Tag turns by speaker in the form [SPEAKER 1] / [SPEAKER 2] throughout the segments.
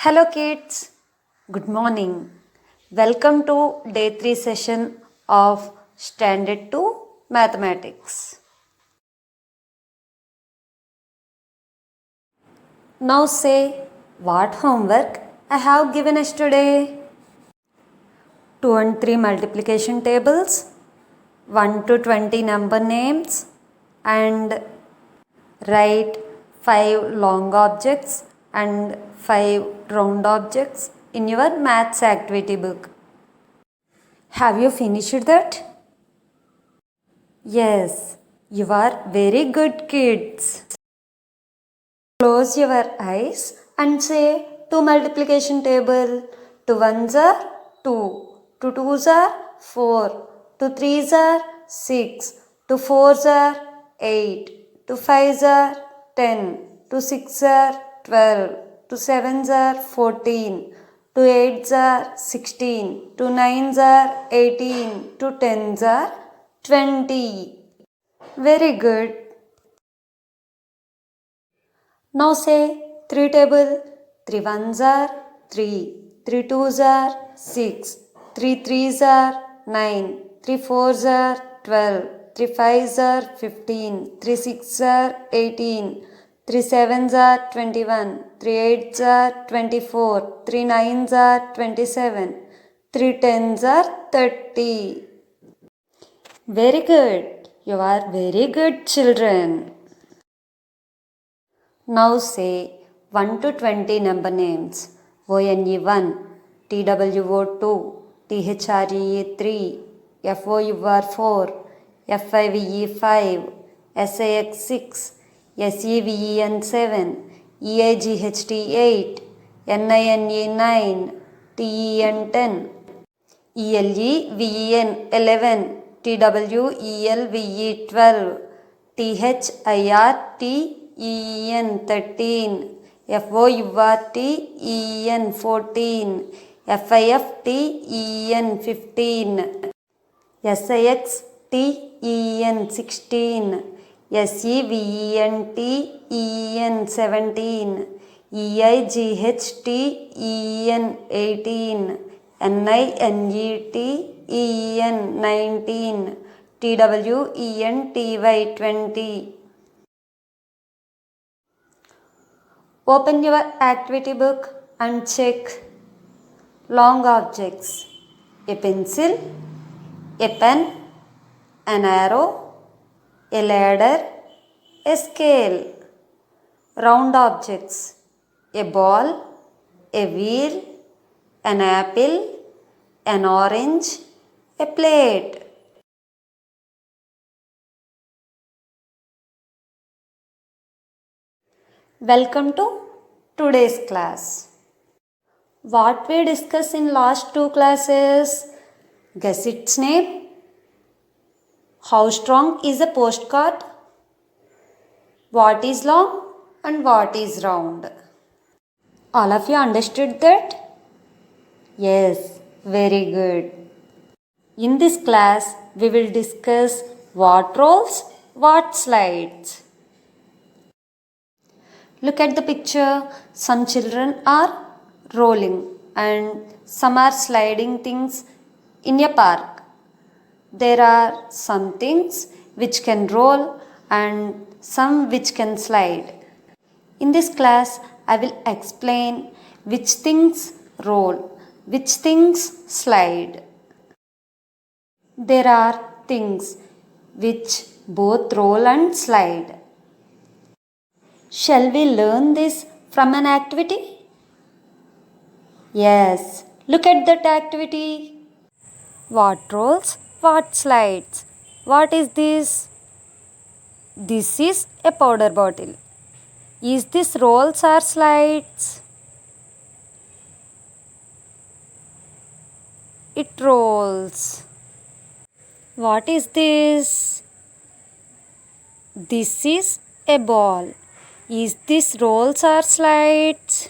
[SPEAKER 1] Hello kids, good morning. Welcome to day 3 session of Standard 2 Mathematics. Now say what homework I have given us today. 2 and 3 multiplication tables, 1 to 20 number names, and write 5 long objects and 5 round objects in your maths activity book. Have you finished that? Yes, you are very good kids. Close your eyes and say 2 multiplication table. 2 ones are 2, 2 twos are 4, 2 threes are 6, 2 fours are 8, 2 fives are 10, 2 sixes are 12, 2 sevens are 14, 2 eights are 16, 2 nines are 18, 2 tens are 20. Very good. Now say 3 table. 3 ones are 3, 3 twos are 6, 3 threes are 9, 3 fours are 12, 3 fives are 15, 3 sixes are 18, 3 sevens are 21, 3 eights are 24, 3 nines are 27, 3 tens are 30. Very good. You are very good children. Now say 1 to 20 number names. ONE1, TWO2, THREE3, FOUR4, FIVE5, SIX6, SEVEN7, EIGHT8, NINE9, TEN10, ELEVEN, TWELVE12, THIRTEN13, FOURTEN14, FIFTEN15, SIXTEN16, SEVENTEN17, EIGHTEN18, NINETEN19, TWENTY20. Open your activity book and check long objects. A pencil, a pen, an arrow, a ladder, a scale. Round objects, a ball, a wheel, an apple, an orange, a plate. Welcome to today's class. What we discussed in last 2 classes? Guess its name? How strong is a postcard? What is long and what is round? All of you understood that? Yes, very good. In this class, we will discuss what rolls, what slides. Look at the picture. Some children are rolling and some are sliding things in a park. There are some things which can roll and some which can slide. In this class, I will explain which things roll, which things slide. There are things which both roll and slide. Shall we learn this from an activity? Yes, look at that activity. What rolls, what slides? What is this? This is a powder bottle. Is this rolls or slides? It rolls. What is this? This is a ball. Is this rolls or slides?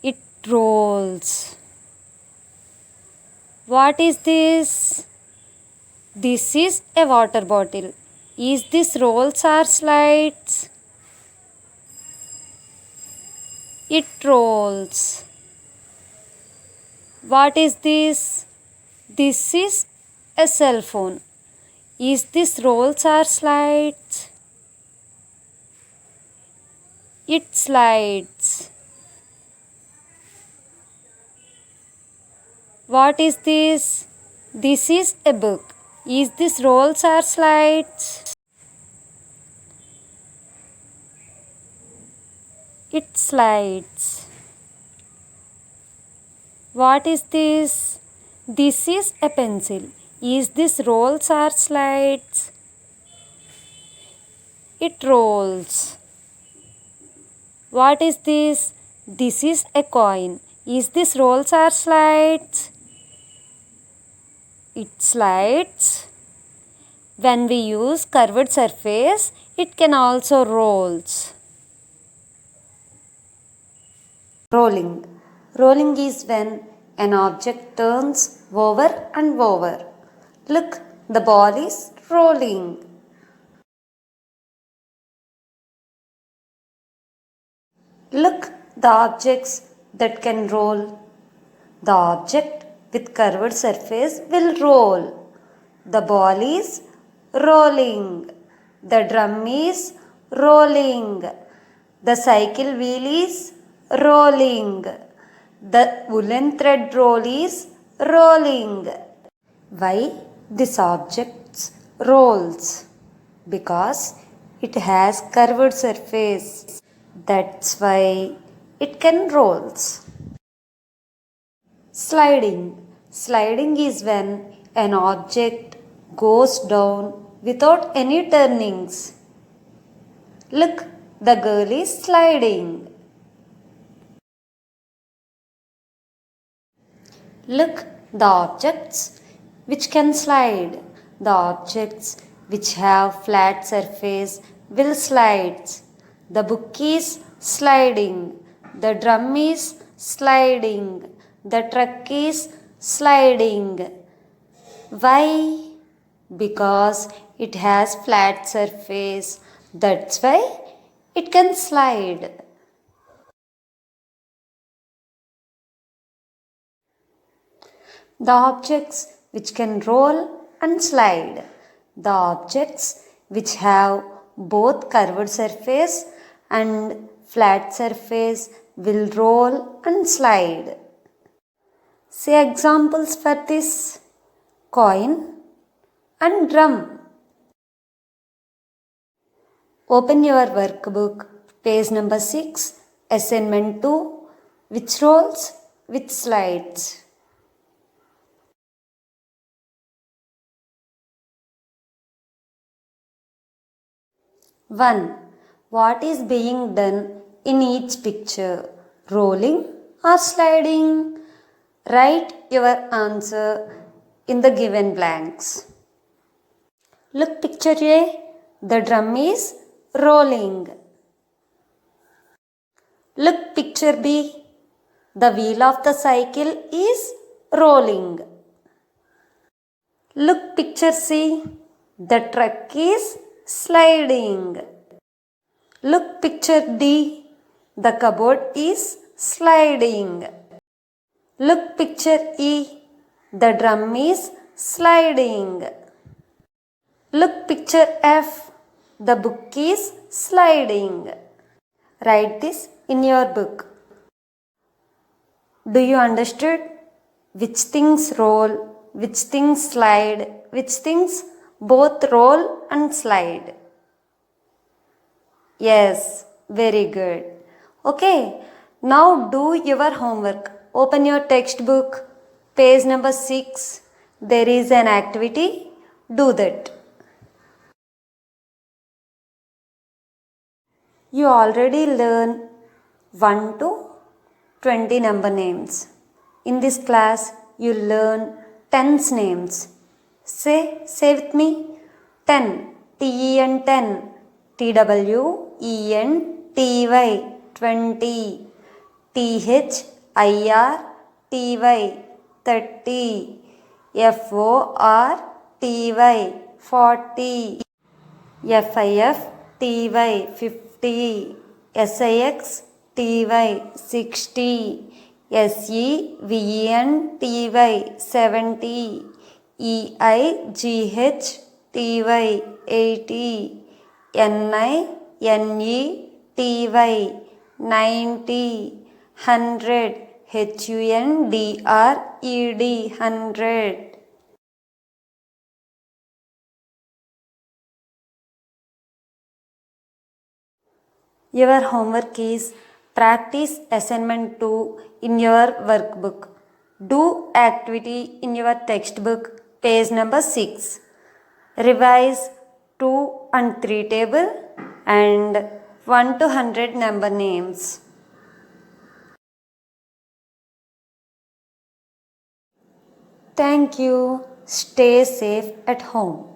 [SPEAKER 1] It rolls. What is this? This is a water bottle. Is this rolls or slides? It rolls. What is this? This is a cell phone. Is this rolls or slides? It slides. What is this? This is a book. Is this rolls or slides? It slides. What is this? This is a pencil. Is this rolls or slides? It rolls. What is this? This is a coin. Is this rolls or slides? It slides. When we use curved surface, it can also rolls. Rolling. Rolling is when an object turns over and over. Look, the ball is rolling. Look, the objects that can roll. The object with curved surface will roll. The ball is rolling. The drum is rolling. The cycle wheel is rolling. The woolen thread roll is rolling. Why this object rolls? Because it has curved surface. That's why it can rolls. Sliding. Sliding is when an object goes down without any turnings. Look, the girl is sliding. Look, the objects which can slide. The objects which have flat surface will slide. The book is sliding. The drum is sliding. The truck is sliding. Why? Because it has flat surface. That's why it can slide. The objects which can roll and slide. The objects which have both curved surface and flat surface will roll and slide. Say examples for this: coin and drum. Open your workbook, page number 6, assignment 2, which rolls, which slides. 1. What is being done in each picture? Rolling or sliding? Write your answer in the given blanks. Look, picture A. The drum is rolling. Look, picture B. The wheel of the cycle is rolling. Look, picture C. The truck is sliding. Look, picture D. The cupboard is sliding. Look, picture E. The drum is sliding. Look, picture F. The book is sliding. Write this in your book. Do you understood? Which things roll, which things slide, which things both roll and slide? Yes, very good. Okay, now do your homework. Open your textbook, page number 6. There is an activity. Do that. You already learned 1 to 20 number names. In this class, you learn tens names. Say with me. 10. T-E-N 10. T-W-E-N-T-Y 20. T-H-I-R-T-Y 30. F-O-R-T-Y 40. F-I-F-T-Y 50. SIX 60, SEVENTY 70, EIGHTY 80, NINETY 90, 100, HUNDRED 100. Your homework is practice assignment 2 in your workbook. Do activity in your textbook, page number 6. Revise 2 and 3 table and 1 to 100 number names. Thank you. Stay safe at home.